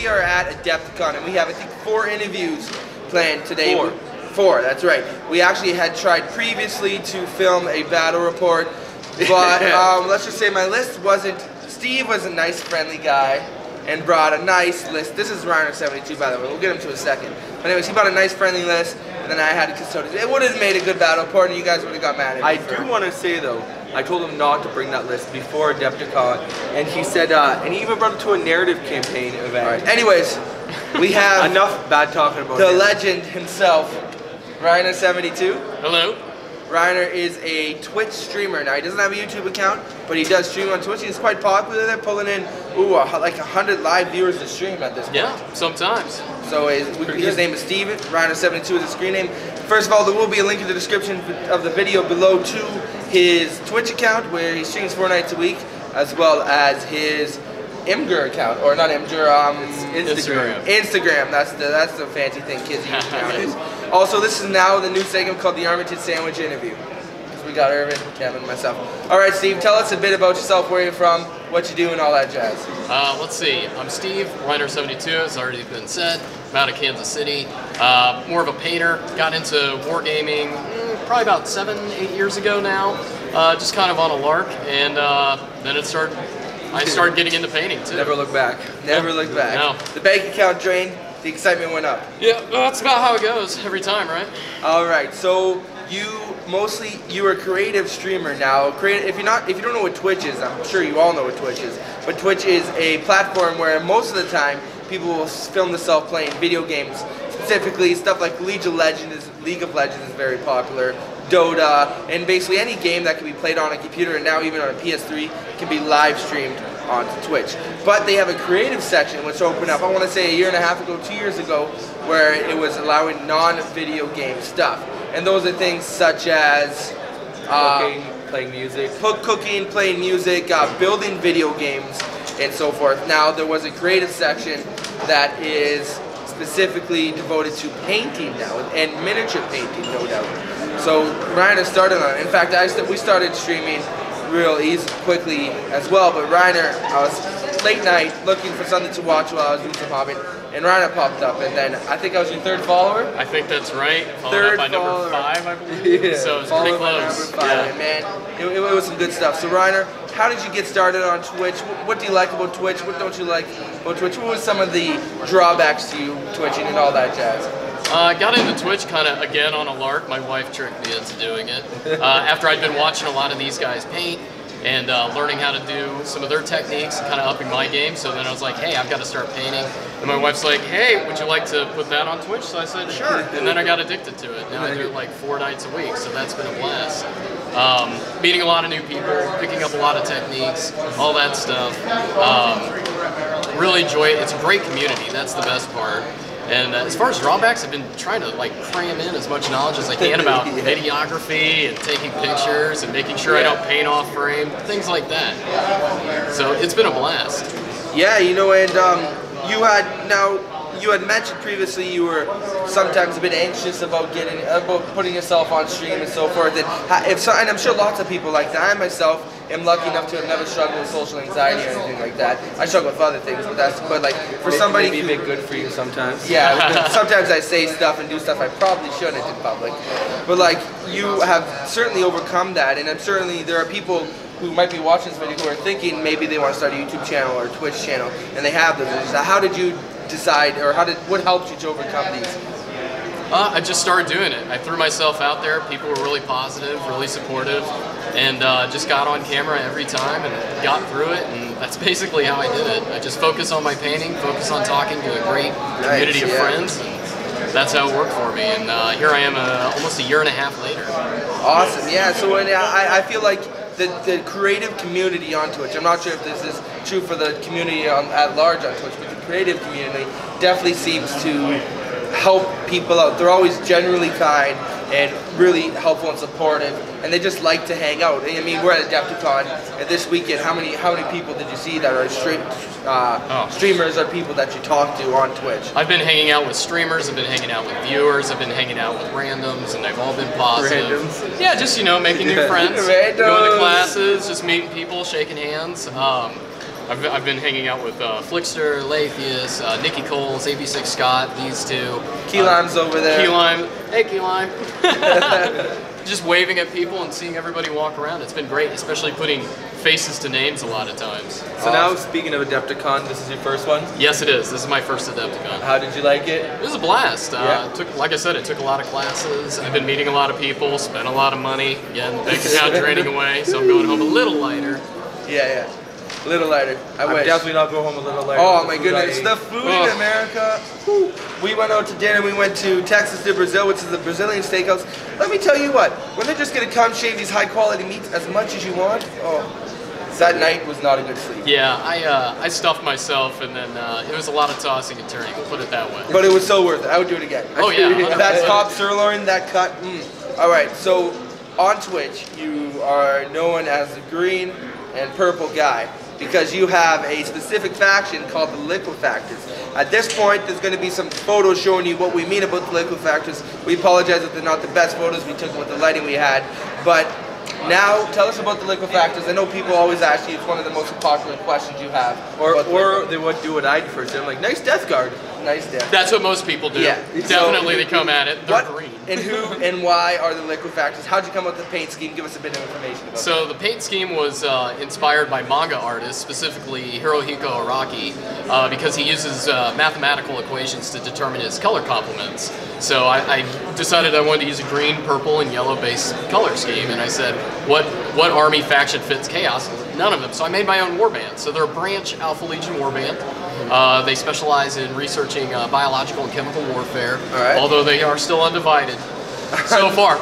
we are at Adepticon, and we have, I think, 4 interviews planned today. 4. 4, that's right. We actually had tried previously to film a battle report, but let's just say my list wasn't. Steve was a nice, friendly guy and brought a nice list. This is Reiner72, by the way. We'll get him to a second. But anyways, he brought a nice, friendly list, and then I had to custode it. It would have made a good battle report, and you guys would have got mad at me. I do want to say, though, I told him not to bring that list before Adepticon, and he said, and he even brought it to a narrative campaign event. All right. Anyways, we have enough bad talking about the him. legend himself, Reiner72. Hello. Reiner is a Twitch streamer. Now, he doesn't have a YouTube account, but he does stream on Twitch. He's quite popular there, pulling in, like 100 live viewers to stream at this point. Yeah, sometimes. So his name is Steven. Reiner72 is his screen name. First of all, there will be a link in the description of the video below to his Twitch account, where he streams 4 nights a week, as well as his Imgur account, or not Imgur, Instagram. Instagram. That's the fancy thing kids use nowadays. Also, this is now the new segment called the Armitage Sandwich Interview. Because we got Irvin, Kevin, and myself. All right, Steve, tell us a bit about yourself, where you're from, what you do, and all that jazz. Let's see. I'm Steve, Reiner72, as already been said. I'm out of Kansas City. More of a painter. Got into wargaming probably about 7-8 years ago now. Just kind of on a lark, and then I started getting into painting too. Never look back. Never look back. No. The bank account drained, the excitement went up. Yeah, well, that's about how it goes every time, right? All right, so you're a creative streamer now. If you don't know what Twitch is, I'm sure you all know what Twitch is. But Twitch is a platform where most of the time people will film themselves playing video games. Specifically, stuff like League of Legends is very popular. Dota, and basically any game that can be played on a computer, and now even on a PS3 can be live streamed onto Twitch. But they have a creative section which opened up, I want to say 1.5 years ago, 2 years ago, where it was allowing non-video game stuff. And those are things such as cooking, playing music, playing music, building video games, and so forth. Now there was a creative section that is specifically devoted to painting now, and miniature painting, no doubt. So Reiner started on it. In fact, we started streaming real quickly as well. But Reiner, I was late night looking for something to watch while I was doing some hobbing, and Reiner popped up. And then I think I was your 3rd follower. I think that's right. Followed up by number 5, I believe. Yeah, so it's pretty close. Number 5, yeah. And man, it was some good stuff. So Reiner, how did you get started on Twitch? What do you like about Twitch? What don't you like about Twitch? What was some of the drawbacks to you twitching and all that jazz? Got into Twitch kind of, again, on a lark. My wife tricked me into doing it. After I'd been watching a lot of these guys paint and learning how to do some of their techniques and kind of upping my game. So then I was like, hey, I've got to start painting. And my wife's like, hey, would you like to put that on Twitch? So I said, sure. And then I got addicted to it. Now I do it like 4 nights a week, so that's been a blast. Meeting a lot of new people, picking up a lot of techniques, all that stuff. Really enjoy it. It's a great community. That's the best part. And as far as drawbacks, I've been trying to cram in as much knowledge as I can about videography and taking pictures and making sure I don't paint off frame, things like that. So it's been a blast. Yeah, you know, and you had mentioned previously you were sometimes a bit anxious about putting yourself on stream and so forth. And I'm sure lots of people like that. I myself am lucky enough to have never struggled with social anxiety or anything like that. I struggle with other things, but like for somebody, maybe a bit good for you sometimes. Yeah, sometimes I say stuff and do stuff I probably shouldn't in public. But like you have certainly overcome that, and certainly there are people who might be watching this video who are thinking maybe they want to start a YouTube channel or a Twitch channel, and they have those. So how did you decide, or what helped you to overcome these? I just started doing it. I threw myself out there. People were really positive, really supportive, and just got on camera every time and got through it, and that's basically how I did it. I just focus on my painting, focus on talking to a great community of friends, and that's how it worked for me. And here I am almost 1.5 years later. Awesome, yeah. So I feel like the creative community on Twitch, I'm not sure if this is true for the community at large on Twitch, but the creative community definitely seems to help people out. They're always generally kind and really helpful and supportive, and they just like to hang out. I mean, we're at Adepticon, and this weekend, how many people did you see that are streamers or people that you talk to on Twitch? I've been hanging out with streamers, I've been hanging out with viewers, I've been hanging out with randoms, and they've all been positive. Randoms? Yeah, just, you know, making new friends, going to classes, just meeting people, shaking hands. I've been hanging out with Flickster, Lathius, Nikki Coles, AB6 Scott, these two. Key Lime's over there. Key Lime. Hey, Key Lime. Just waving at people and seeing everybody walk around. It's been great, especially putting faces to names a lot of times. So now, speaking of Adepticon, this is your first one? Yes, it is. This is my first Adepticon. How did you like it? It was a blast. Like I said, it took a lot of classes. I've been meeting a lot of people, spent a lot of money. Again, bank account draining away, so I'm going home a little lighter. Yeah. A little lighter. I wish. Definitely not go home a little lighter. Oh my goodness, the food in America. Whew. We went out to dinner. We went to Texas de Brazil, which is a Brazilian steakhouse. Let me tell you what, when they're just gonna come shave these high quality meats as much as you want, that night was not a good sleep. Yeah, I stuffed myself, and then it was a lot of tossing and turning. We'll put it that way. But it was so worth it. I would do it again. Oh yeah. That top sirloin, that cut. All right, so on Twitch, you are known as the green and purple guy, because you have a specific faction called the Liquefactors. At this point, there's going to be some photos showing you what we mean about the Liquefactors. We apologize if they're not the best photos we took with the lighting we had, but now tell us about the Liquefactors. I know people always ask you, it's one of the most popular questions you have. Or they would do what I do first. They're like, nice death guard. Nice death. That's what most people do. Yeah. Definitely they come at it, they're green. And who and why are the Liquefactors? How'd you come up with the paint scheme? Give us a bit of information about So the paint scheme was inspired by manga artists, specifically Hirohiko Araki, because he uses mathematical equations to determine his color complements. So I decided I wanted to use a green, purple, and yellow based color scheme, and I said, what army faction fits Chaos? None of them. So I made my own warband. So they're a branch Alpha Legion warband. They specialize in researching biological and chemical warfare, although they are still undivided. So far.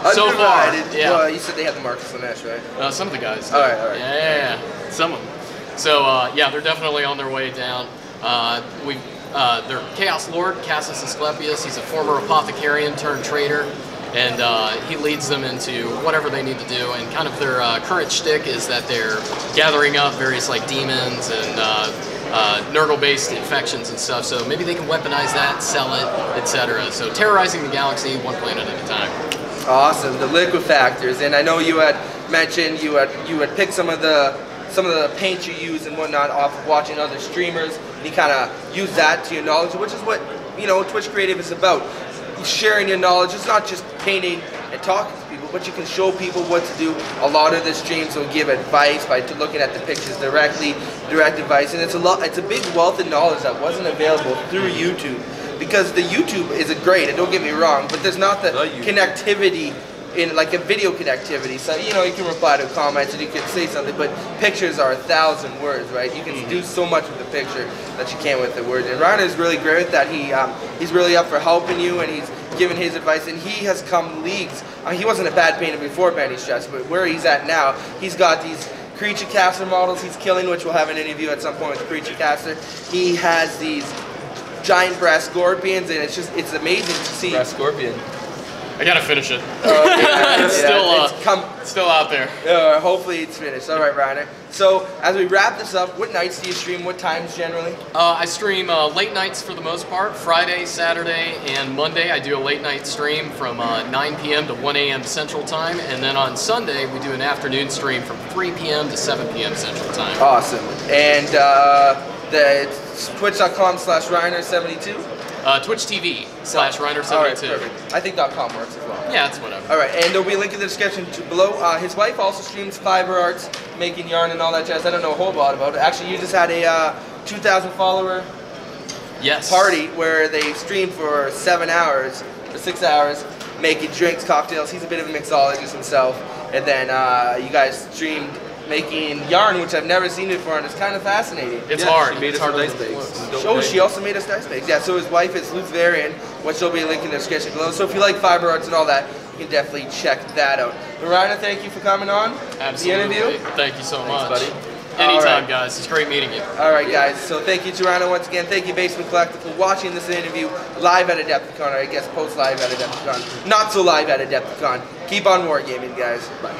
Yeah. Well, you said they had the Marcus Lanesh, right? Some of the guys do. All right. Yeah, some of them. So, yeah, they're definitely on their way down. Their Chaos Lord, Cassius Asclepius, he's a former apothecarian turned trader, and he leads them into whatever they need to do, and kind of their current shtick is that they're gathering up various like demons and Nurgle-based infections and stuff, so maybe they can weaponize that, sell it, etc. So terrorizing the galaxy one planet at a time. Awesome, the Liquefactors, and I know you had mentioned you had picked some of the paint you use and whatnot off of watching other streamers. And you kind of use that to your knowledge, which is what Twitch Creative is about. Sharing your knowledge. It's not just painting and talking to people, but you can show people what to do. A lot of the streams will give advice by looking at the pictures directly, direct advice, and it's a big wealth of knowledge that wasn't available through YouTube, because the YouTube is great, and don't get me wrong, but there's not the connectivity in like a video connectivity. So you can reply to comments and you can say something, but pictures are 1,000 words, right? You can do so much with the picture that you can with the words. And Reiner is really great with that. He's really up for helping you, and he's giving his advice, and he has come leagues. He wasn't a bad painter before Bandy Stress, but where he's at now, he's got these Creature Caster models he's killing, which we'll have an interview at some point with the Creature Caster. He has these giant brass scorpions, and it's amazing to see. Brass scorpion. I gotta finish it. It's still out there. Hopefully it's finished. All right, Reiner. So as we wrap this up, what nights do you stream? What times generally? I stream late nights for the most part. Friday, Saturday, and Monday I do a late night stream from 9 p.m. to 1 a.m. Central Time, and then on Sunday we do an afternoon stream from 3 p.m. to 7 p.m. Central Time. Awesome. And it's twitch.com/Reiner72. Twitch TV/Reiner72. All right, perfect. I think .com works as well. Yeah, it's whatever. All right, and there'll be a link in the description below. His wife also streams fiber arts, making yarn and all that jazz. I don't know a whole lot about it. Actually, you just had a 2,000 follower party where they streamed for 7 hours or 6 hours, making drinks, cocktails. He's a bit of a mixologist himself. And then you guys streamed making yarn, which I've never seen before, and it's kind of fascinating. It's hard. She made us some dice bags. Oh, she also made us dice bags. Yeah, so his wife is Luciferian, which there'll be a link in the description below. So if you like fiber arts and all that, you can definitely check that out. But Reiner, thank you for coming on the interview. Thank you so much. Buddy. Anytime, guys. It's great meeting you. All right, guys. So thank you to Reiner once again. Thank you, Basement Collective, for watching this interview live at Adepticon, or I guess post-live at Adepticon. Not so live at Adepticon. Keep on wargaming, guys. Bye.